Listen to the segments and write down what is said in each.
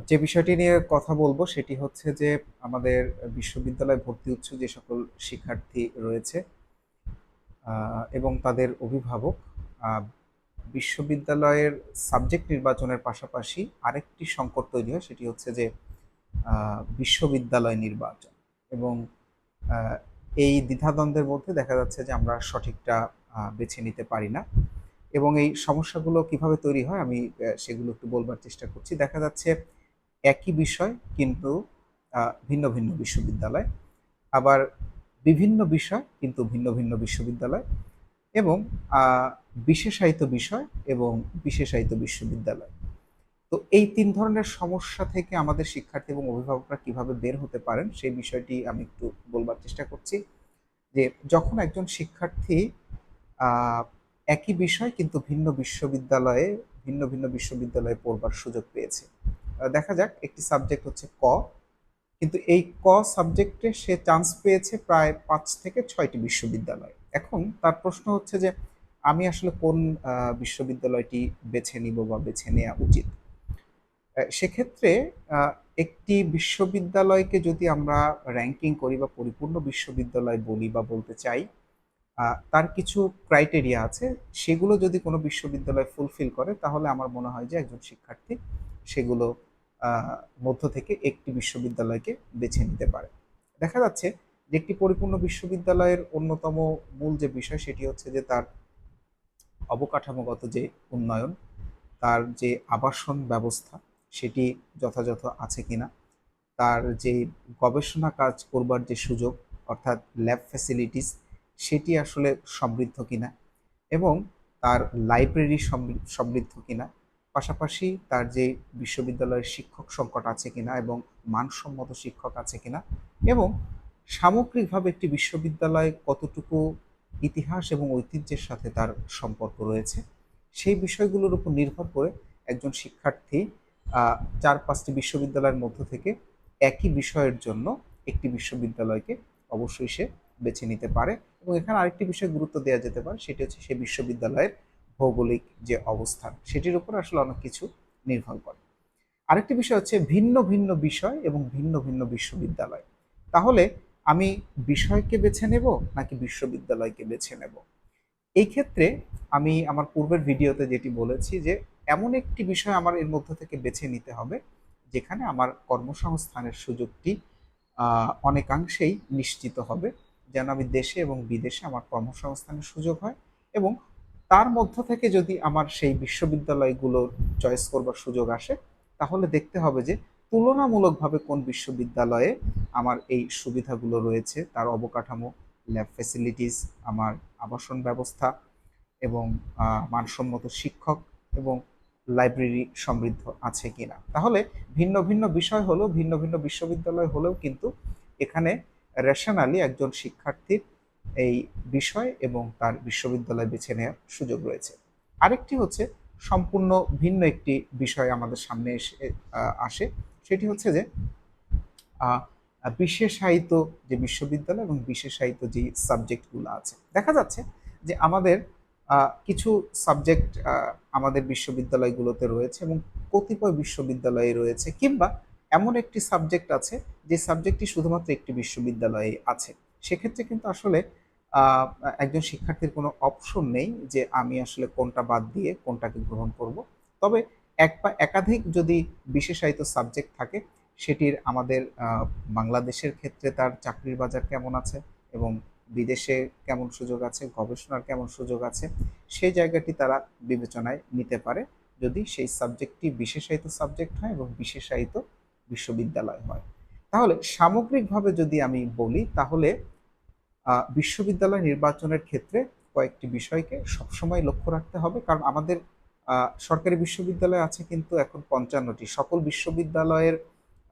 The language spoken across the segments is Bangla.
যে বিষয়টি নিয়ে কথা বলবো সেটি হচ্ছে যে আমাদের বিশ্ববিদ্যালয়ে ভর্তি ইচ্ছুক যে সকল শিক্ষার্থী রয়েছে এবং তাদের অভিভাবক আহ, বিশ্ববিদ্যালয়ের সাবজেক্ট নির্বাচনের পাশাপাশি আরেকটি সংকট তৈরি হয়, সেটি হচ্ছে যে বিশ্ববিদ্যালয় নির্বাচন এবং আহ, এই দ্বিধাদ্বন্দ্বের মধ্যে দেখা যাচ্ছে যে আমরা সঠিকটা বেছে নিতে পারি না। এবং এই সমস্যাগুলো কিভাবে তৈরি হয় আমি সেগুলো একটু বলবার চেষ্টা করছি। দেখা যাচ্ছে একই বিষয় কিন্তু ভিন্ন ভিন্ন বিশ্ববিদ্যালয়, আবার বিভিন্ন বিষয় কিন্তু ভিন্ন ভিন্ন বিশ্ববিদ্যালয়, এবং বিশেষায়িত বিষয় এবং বিশেষায়িত বিশ্ববিদ্যালয়। তো এই তিন ধরনের সমস্যা থেকে আমাদের শিক্ষার্থী এবং অভিভাবকরা কিভাবে বের হতে পারেন সেই বিষয়টি আমি একটু বলবার চেষ্টা করছি। যে যখন একজন শিক্ষার্থী আহ, একই বিষয় কিন্তু ভিন্ন ভিন্ন বিশ্ববিদ্যালয়ে পড়বার সুযোগ পেয়েছে। দেখা যাক একটি সাবজেক্ট হচ্ছে ক, কিন্তু এই ক সাবজেক্টে সে চান্স পেয়েছে প্রায় 5 থেকে 6টি বিশ্ববিদ্যালয়। এখন তার প্রশ্ন হচ্ছে যে আমি আসলে কোন বিশ্ববিদ্যালয়টি বেছে নিব বা বেছে নেওয়া উচিত। সেক্ষেত্রে আহ, একটি বিশ্ববিদ্যালয়কে যদি আমরা র্যাঙ্কিং করি বা পরিপূর্ণ বিশ্ববিদ্যালয় বলি বা বলতে চাই, তার কিছু ক্রাইটেরিয়া আছে। সেগুলো যদি কোনো বিশ্ববিদ্যালয় ফুলফিল করে তাহলে আমার মনে হয় যে একজন শিক্ষার্থী সেগুলো আহ, মধ্য থেকে একটি বিশ্ববিদ্যালয়কে বেছে নিতে পারে। দেখা যাচ্ছে যে একটি পরিপূর্ণ বিশ্ববিদ্যালয়ের অন্যতম মূল যে বিষয় সেটি হচ্ছে যে তার অবকাঠামোগত যে উন্নয়ন, তার যে আবাসন ব্যবস্থা সেটি যথাযথ আছে কিনা, তার যে গবেষণা কাজ করবার যে সুযোগ অর্থাৎ ল্যাব ফ্যাসিলিটিস সেটি আসলে সমৃদ্ধ কিনা, এবং তার লাইব্রেরি সমৃদ্ধ কিনা, পাশাপাশি তার যে বিশ্ববিদ্যালয়ের শিক্ষক সংকট আছে কিনা এবং মানসম্মত শিক্ষক আছে কিনা, এবং সামগ্রিকভাবে একটি বিশ্ববিদ্যালয় কতটুকু ইতিহাস এবং ঐতিহ্যের সাথে তার সম্পর্ক রয়েছে, সেই বিষয়গুলোর উপর নির্ভর করে একজন শিক্ষার্থী 4-5টি বিশ্ববিদ্যালয়ের মধ্য থেকে একই বিষয়ের জন্য একটি বিশ্ববিদ্যালয়কে অবশ্যই সে বেছে নিতে পারে। এবং এখানে আরেকটি বিষয় গুরুত্ব দেওয়া যেতে পারে, সেটি হচ্ছে সেই বিশ্ববিদ্যালয়ের ভৌগোলিক যে অবস্থান সেটির উপর আসলে অনেক কিছু নির্ভর করে। আরেকটি বিষয় হচ্ছে ভিন্ন ভিন্ন বিষয় এবং ভিন্ন ভিন্ন বিশ্ববিদ্যালয়। তাহলে আমি বিষয়কে বেছে নেব নাকি বিশ্ববিদ্যালয়কে বেছে নেব? এই ক্ষেত্রে আমি আমার পূর্বের ভিডিওতে যেটি বলেছি যে এমন একটি বিষয় আমার এর মধ্য থেকে বেছে নিতে হবে যেখানে আমার কর্মসংস্থানের সুযোগটি অনেকাংশেই নিশ্চিত হবে, যেন আমি দেশে এবং বিদেশে আমার কর্মসংস্থানের সুযোগ হয়। এবং তার মধ্য থেকে যদি আমার সেই বিশ্ববিদ্যালয়গুলোর চয়েস করবার সুযোগ আসে, তাহলে দেখতে হবে যে তুলনামূলকভাবে কোন বিশ্ববিদ্যালয়ে আমার এই সুবিধাগুলো রয়েছে, তার অবকাঠামো, ল্যাব ফ্যাসিলিটিস, আমার আবাসন ব্যবস্থা এবং মানসম্মত শিক্ষক এবং লাইব্রেরি সমৃদ্ধ আছে কিনা। তাহলে ভিন্ন ভিন্ন বিষয় হলেও, ভিন্ন ভিন্ন বিশ্ববিদ্যালয় হলেও কিন্তু এখানে রেশনালি একজন শিক্ষার্থীর এই বিষয় এবং তার বিশ্ববিদ্যালয় বেছে নেওয়ার সুযোগ রয়েছে। আরেকটি হচ্ছে সম্পূর্ণ ভিন্ন একটি বিষয় আমাদের সামনে এসে আসে, সেটি হচ্ছে যে আহ, বিশেষায়িত যে বিশ্ববিদ্যালয় এবং বিশেষায়িত যে সাবজেক্টগুলো আছে। দেখা যাচ্ছে যে আমাদের কিছু সাবজেক্ট আমাদের বিশ্ববিদ্যালয়গুলোতে রয়েছে এবং কতিপয় বিশ্ববিদ্যালয়ে রয়েছে, কিংবা এমন একটি সাবজেক্ট আছে যে সাবজেক্টটি শুধুমাত্র একটি বিশ্ববিদ্যালয়ে আছে। সেক্ষেত্রে কিন্তু আসলে আহ, একজন শিক্ষার্থীর কোনো অপশন নেই যে আমি আসলে কোনটা বাদ দিয়ে কোনটাকে গ্রহণ করব। তবে এক বা একাধিক যদি বিশেষায়িত সাবজেক্ট থাকে, সেটির আমাদের বাংলাদেশের ক্ষেত্রে তার চাকরির বাজার কেমন আছে এবং বিদেশে কেমন সুযোগ আছে, গবেষণার কেমন সুযোগ আছে, সেই জায়গাটি তারা বিবেচনায় নিতে পারে যদি সেই সাবজেক্টটি বিশেষায়িত সাবজেক্ট হয় এবং বিশেষায়িত বিশ্ববিদ্যালয় হয়। তাহলে সামগ্রিকভাবে যদি আমি বলি, তাহলে বিশ্ববিদ্যালয় নির্বাচনের ক্ষেত্রে কয়েকটি বিষয়কে সবসময় লক্ষ্য রাখতে হবে, কারণ আমাদের সরকারি বিশ্ববিদ্যালয় আছে কিন্তু এখন 55টি। সকল বিশ্ববিদ্যালয়ের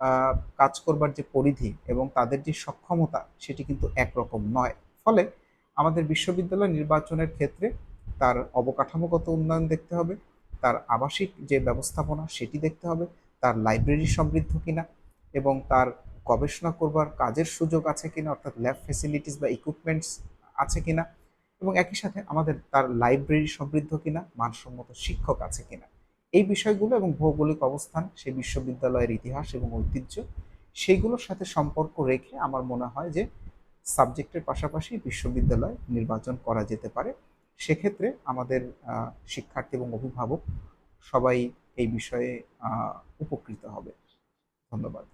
আহ, কাজ করবার যে পরিধি এবং তাদের যে সক্ষমতা সেটি কিন্তু একরকম নয়। ফলে আমাদের বিশ্ববিদ্যালয় নির্বাচনের ক্ষেত্রে তার অবকাঠামোগত উন্নয়ন দেখতে হবে, তার আবাসিক যে ব্যবস্থাপনা সেটি দেখতে হবে, তার লাইব্রেরি সমৃদ্ধ কিনা এবং তার গবেষণা করবার কাজের সুযোগ আছে কিনা অর্থাৎ ল্যাব ফেসিলিটিস বা ইকুইপমেন্টস আছে কিনা, এবং একই সাথে আমাদের তার লাইব্রেরি সমৃদ্ধ কিনা, মানসম্মত শিক্ষক আছে কিনা। এই বিষয়গুলো এবং ভৌগোলিক অবস্থান, সেই বিশ্ববিদ্যালয়ের ইতিহাস এবং ঐতিহ্য, সেইগুলোর সাথে সম্পর্ক রেখে আমার মনে হয় যে সাবজেক্টের পাশাপাশি বিশ্ববিদ্যালয় নির্বাচন করা যেতে পারে। সেক্ষেত্রে আমাদের শিক্ষার্থী এবং অভিভাবক সবাই এই বিষয়ে উপকৃত হবে। ধন্যবাদ।